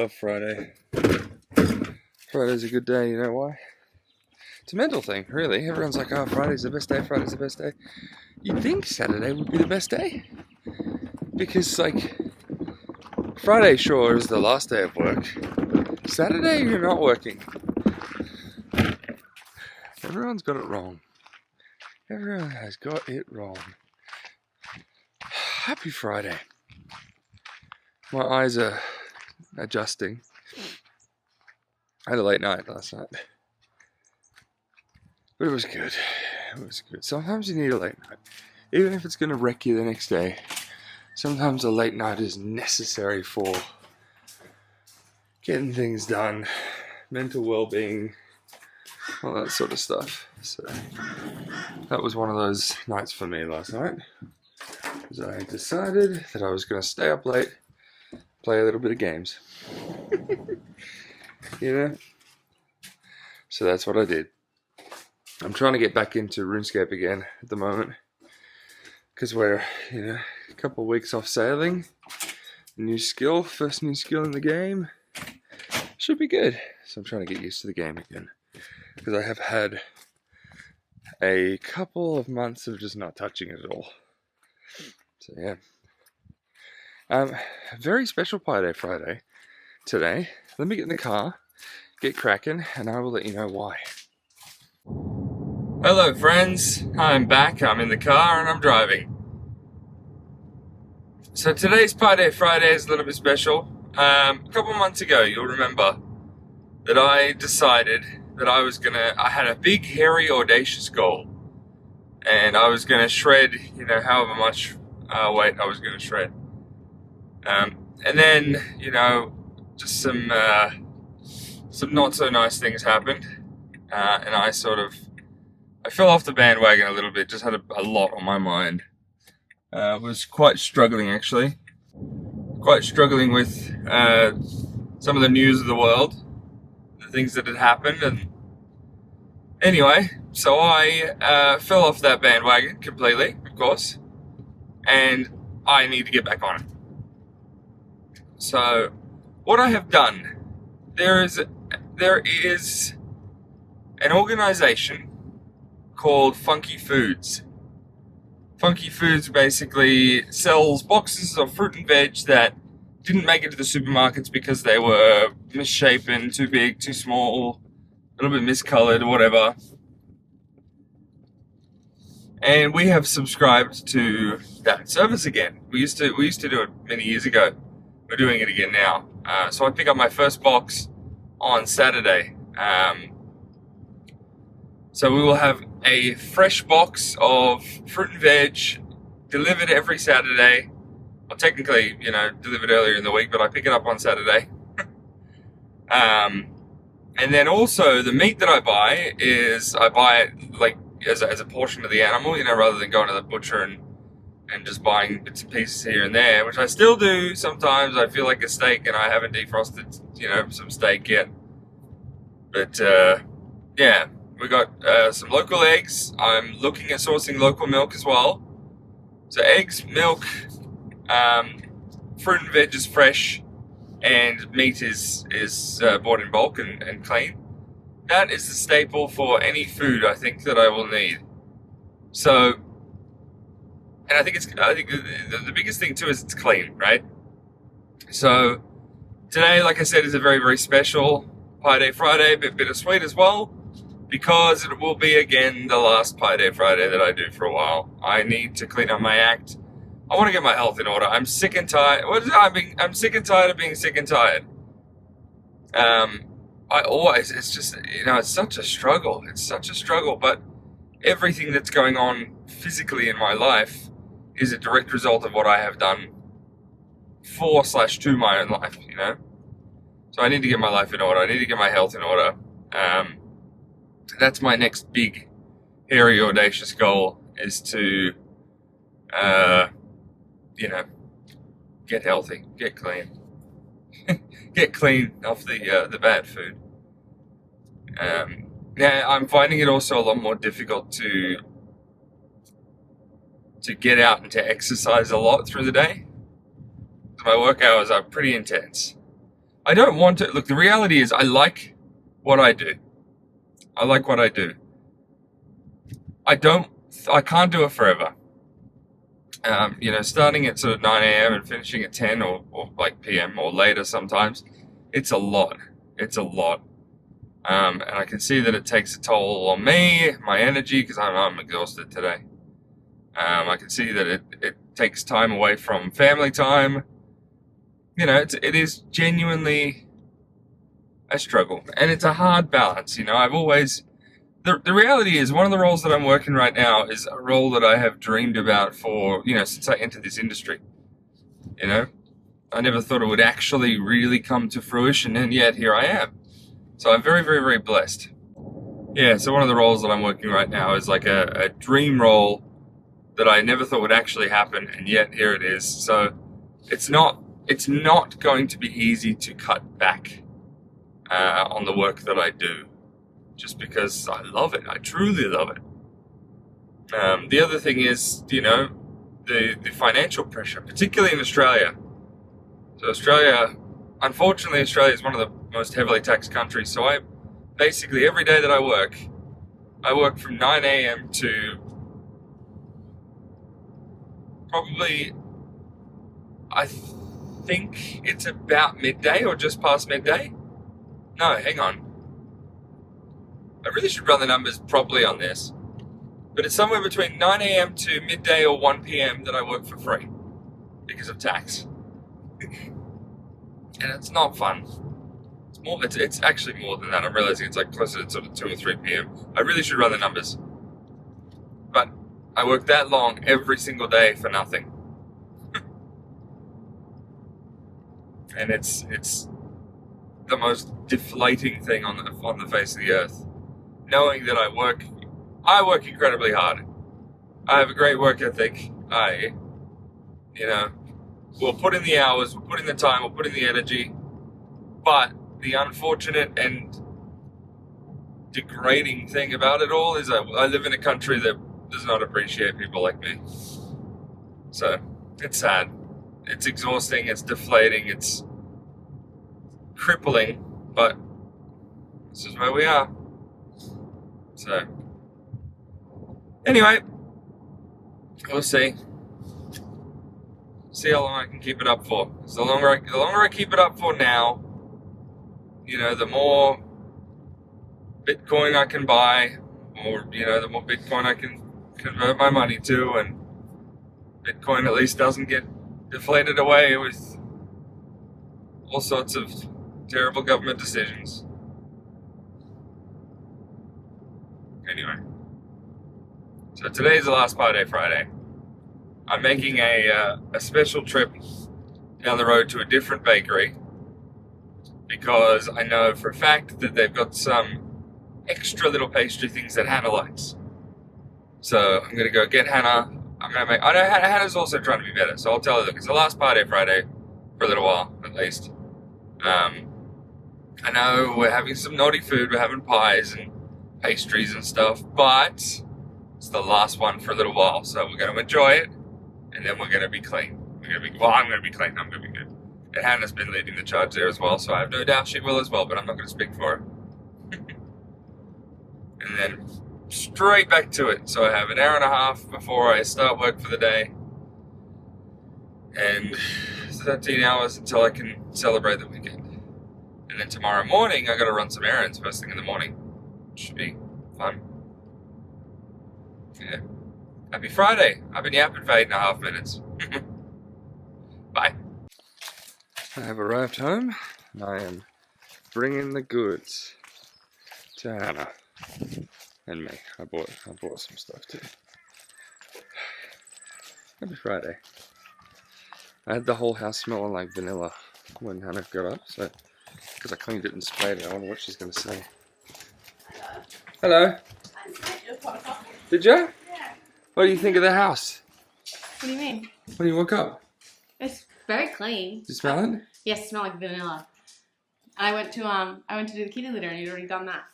love Friday. Friday's a good day, you know why? It's a mental thing, really. Everyone's like, oh, Friday's the best day, Friday's the best day. You'd think Saturday would be the best day. Because, like, Friday sure is the last day of work. Saturday, you're not working. Everyone's got it wrong. Everyone has got it wrong. Happy Friday. My eyes are adjusting. I had a late night last night. But it was good. It was good. Sometimes you need a late night. Even if it's going to wreck you the next day. Sometimes a late night is necessary for getting things done. Mental well-being. All that sort of stuff. So that was one of those nights for me last night. Because I decided that I was going to stay up late. Play a little bit of games. You know? So that's what I did. I'm trying to get back into RuneScape again at the moment. Because we're, a couple of weeks off sailing. New skill, first new skill in the game. Should be good. So I'm trying to get used to the game again. Because I have had a couple of months of just not touching it at all. So yeah. A very special Pi Day Friday today. Let me get in the car, get cracking, and I will let you know why. Hello friends, I'm back, I'm in the car and I'm driving. So today's Pi Day Friday is a little bit special. A couple months ago, you'll remember that I decided that I had a big, hairy, audacious goal. And I was gonna shred, however much weight I was gonna shred. And then, just some not so nice things happened, and I fell off the bandwagon a little bit. Just had a lot on my mind. Was quite struggling actually, quite struggling with some of the news of the world, the things that had happened, and anyway, so I fell off that bandwagon completely, of course, and I need to get back on it. So, what I have done, there is an organization called Funky Foods. Funky Foods basically sells boxes of fruit and veg that didn't make it to the supermarkets because they were misshapen, too big, too small, a little bit miscolored, or whatever. And we have subscribed to that service again. We used to do it many years ago. We're doing it again now. So I pick up my first box on Saturday. So we will have a fresh box of fruit and veg delivered every Saturday. Well, technically, delivered earlier in the week, but I pick it up on Saturday. And then also the meat that I buy it like as a portion of the animal, rather than going to the butcher and just buying bits and pieces here and there, which I still do sometimes. I feel like a steak and I haven't defrosted, some steak yet. But, yeah, we got some local eggs. I'm looking at sourcing local milk as well. So eggs, milk, fruit and veg is fresh, and meat is bought in bulk and clean. That is the staple for any food I think that I will need. So, and I think the biggest thing too is it's clean, right? So today, like I said, is a very, very special Pi Day Friday, a bit bittersweet as well, because it will be again the last Pi Day Friday that I do for a while. I need to clean up my act. I want to get my health in order. I'm sick and tired. I'm sick and tired of being sick and tired. It's just, it's such a struggle. It's such a struggle, but everything that's going on physically in my life is a direct result of what I have done for/to my own life, So I need to get my life in order. I need to get my health in order. That's my next big, hairy, audacious goal, is to, get healthy, get clean. Get clean off the bad food. Now, I'm finding it also a lot more difficult to get out and to exercise a lot through the day. My work hours are pretty intense. I don't want to. Look, the reality is I like what I do. I like what I do. I can't do it forever. Starting at sort of 9 a.m. and finishing at 10 or like p.m. or later sometimes, it's a lot. It's a lot. And I can see that it takes a toll on me, my energy, because I'm exhausted today. I can see that it takes time away from family time. It is genuinely a struggle, and it's a hard balance. The reality is, one of the roles that I'm working right now is a role that I have dreamed about for, since I entered this industry. I never thought it would actually really come to fruition, and yet here I am. So I'm very, very, very blessed. Yeah, so one of the roles that I'm working right now is like a dream role that I never thought would actually happen, and yet here it is. So it's not going to be easy to cut back on the work that I do, just because I love it. I truly love it. The other thing is, the financial pressure, particularly in Australia. So unfortunately, Australia is one of the most heavily taxed countries. So I basically, every day that I work from 9 a.m. to probably, I think it's about midday or just past midday. No, hang on. I really should run the numbers properly on this. But it's somewhere between 9 a.m. to midday or 1 p.m. that I work for free because of tax. And it's not fun. It's actually more than that. I'm realizing it's like closer to sort of 2 or 3 p.m. I really should run the numbers. But I work that long every single day for nothing. And it's the most deflating thing on the face of the earth. Knowing that I work incredibly hard. I have a great work ethic. We'll put in the hours, we'll put in the time, we'll put in the energy. But the unfortunate and degrading thing about it all is I live in a country that does not appreciate people like me. So, it's sad. It's exhausting, it's deflating, it's crippling, but this is where we are. So, anyway, we'll see. See how long I can keep it up for. Because the longer I keep it up for now, the more Bitcoin I can buy, or the more Bitcoin I can convert my money to, and Bitcoin at least doesn't get deflated away with all sorts of terrible government decisions. Anyway, so today's the last Pie Friday. I'm making a special trip down the road to a different bakery because I know for a fact that they've got some extra little pastry things that Hannah likes. So I'm going to go get Hannah. I know Hannah's also trying to be better, so I'll tell her, look, it's the last Pie Friday for a little while, at least. I know we're having some naughty food, we're having pies and pastries and stuff, but it's the last one for a little while, so we're going to enjoy it, and then we're going to be clean. I'm going to be clean, I'm going to be good. And Hannah's been leading the charge there as well, so I have no doubt she will as well, but I'm not going to speak for her. And then straight back to it. So I have an hour and a half before I start work for the day, and 13 hours until I can celebrate the weekend. And then tomorrow morning I got to run some errands first thing in the morning. Should be fun. Yeah. Happy Friday. I've been yapping for 8.5 minutes. Bye. I have arrived home and I am bringing the goods to Hannah and me. I bought some stuff too. Happy Friday. I had the whole house smelling like vanilla when Hannah got up, so because I cleaned it and sprayed it. I wonder what she's going to say. Hello. I sprayed your pot of coffee. Did you? Yeah. What do you think of the house? What do you mean? When you woke up? It's very clean. Did you smell it? Yes, it smelled like vanilla. I went to do the kitty litter and you'd already done that.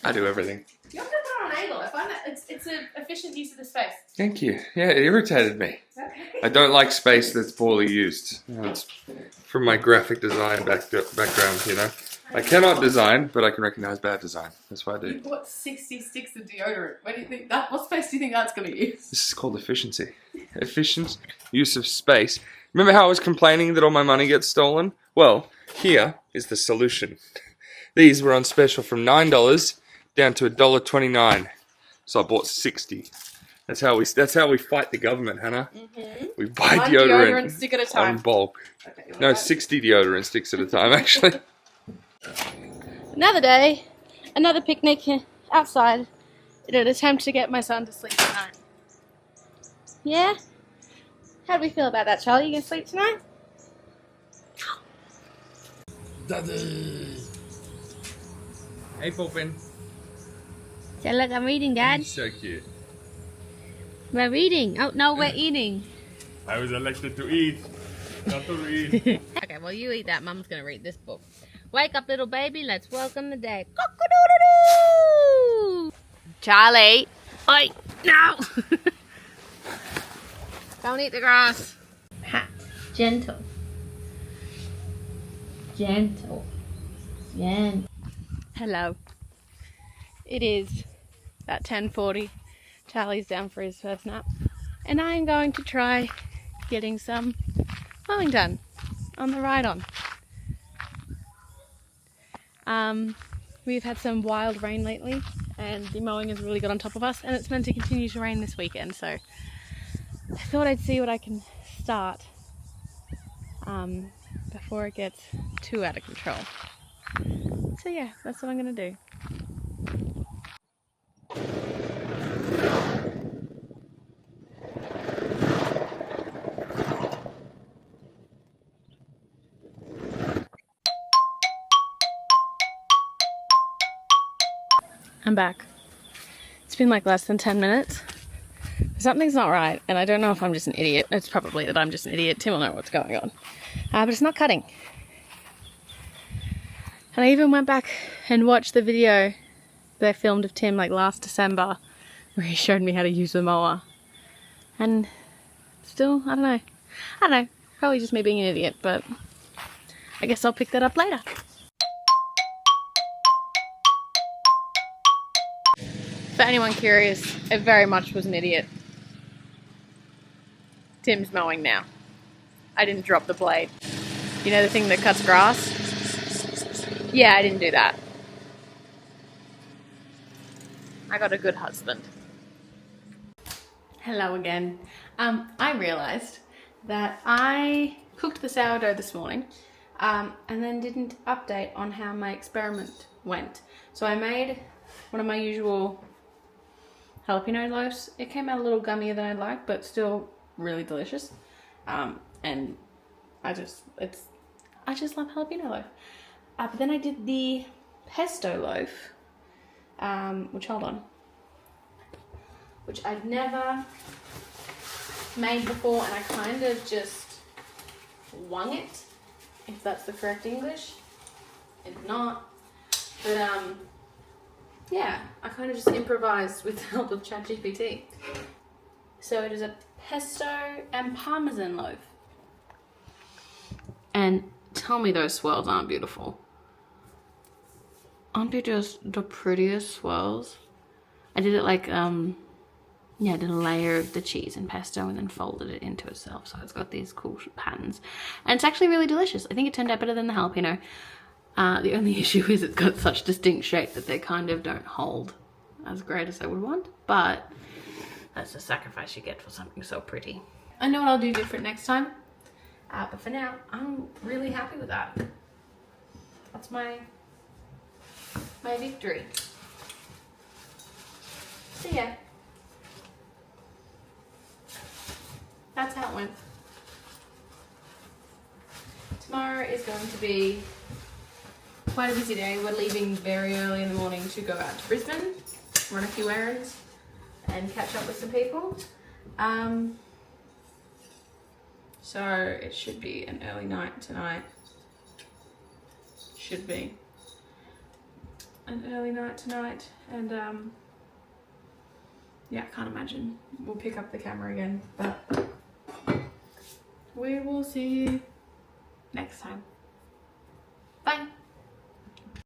I do everything. You have to put it on an angle. I find that it's an efficient use of the space. Thank you. Yeah, it irritated me. Okay. I don't like space that's poorly used. It's from my graphic design background, you know. I cannot design, but I can recognize bad design. That's what I You do. bought 60 sticks of deodorant. Where do you think that? What space do you think that's going to use? This is called efficiency. Efficient use of space. Remember how I was complaining that all my money gets stolen? Well, here is the solution. These were on special from $9 down to $1.29. So I bought 60. That's how we fight the government, Hannah. Mm-hmm. We buy One deodorant stick at a time. on bulk. Okay, No, 60 deodorant sticks at a time, actually. Another day, another picnic outside in an attempt to get my son to sleep tonight. Yeah? How do we feel about that, Charlie? You gonna sleep tonight? Daddy. Hey, Poppin. Say, look, I'm reading, Dad. So cute. We're reading. Oh, no, we're eating. I was elected to eat, not to read. Okay, well, you eat that. Mum's gonna read this book. Wake up, little baby. Let's welcome the day. Cock-a-doodle-doo! Charlie. Oi, no! Don't eat the grass. Pat. Gentle. Gentle. Gentle. Hello. It is about 10:40. Charlie's down for his first nap. And I am going to try getting some mowing done on the ride on. We've had some wild rain lately and the mowing has really got on top of us, and it's meant to continue to rain this weekend, so I thought I'd see what I can start before it gets too out of control. So yeah, that's what I'm going to do. I'm back. It's been like less than 10 minutes. Something's not right, and I don't know if I'm just an idiot. It's probably that I'm just an idiot. Tim will know what's going on. But it's not cutting. And I even went back and watched the video that I filmed of Tim like last December, where he showed me how to use the mower. And still, I don't know. Probably just me being an idiot, but I guess I'll pick that up later. For anyone curious, it very much was an idiot. Tim's mowing now. I didn't drop the blade. You know the thing that cuts grass? Yeah, I didn't do that. I got a good husband. Hello again. I realized that I cooked the sourdough this morning and then didn't update on how my experiment went. So I made one of my usual jalapeno loaves. It came out a little gummier than I'd like, but still really delicious. And I just love jalapeno loaf. But then I did the pesto loaf, which I'd never made before, and I kind of just wung it, if that's the correct English. If not, but yeah, I kind of just improvised with the help of ChatGPT. So it is a pesto and parmesan loaf. And tell me those swirls aren't beautiful. Aren't they just the prettiest swirls? I did it like, I did a layer of the cheese and pesto and then folded it into itself. So it's got these cool patterns. And it's actually really delicious. I think it turned out better than the jalapeno. The only issue is it's got such distinct shape that they kind of don't hold as great as I would want. But that's the sacrifice you get for something so pretty. I know what I'll do different next time. But for now, I'm really happy with that. That's my victory. So yeah. That's how it went. Tomorrow is going to be quite a busy day. We're leaving very early in the morning to go out to Brisbane, run a few errands, and catch up with some people. So it should be an early night tonight. Should be. an early night tonight, and yeah, I can't imagine we'll pick up the camera again, but we will see you next time. Bye.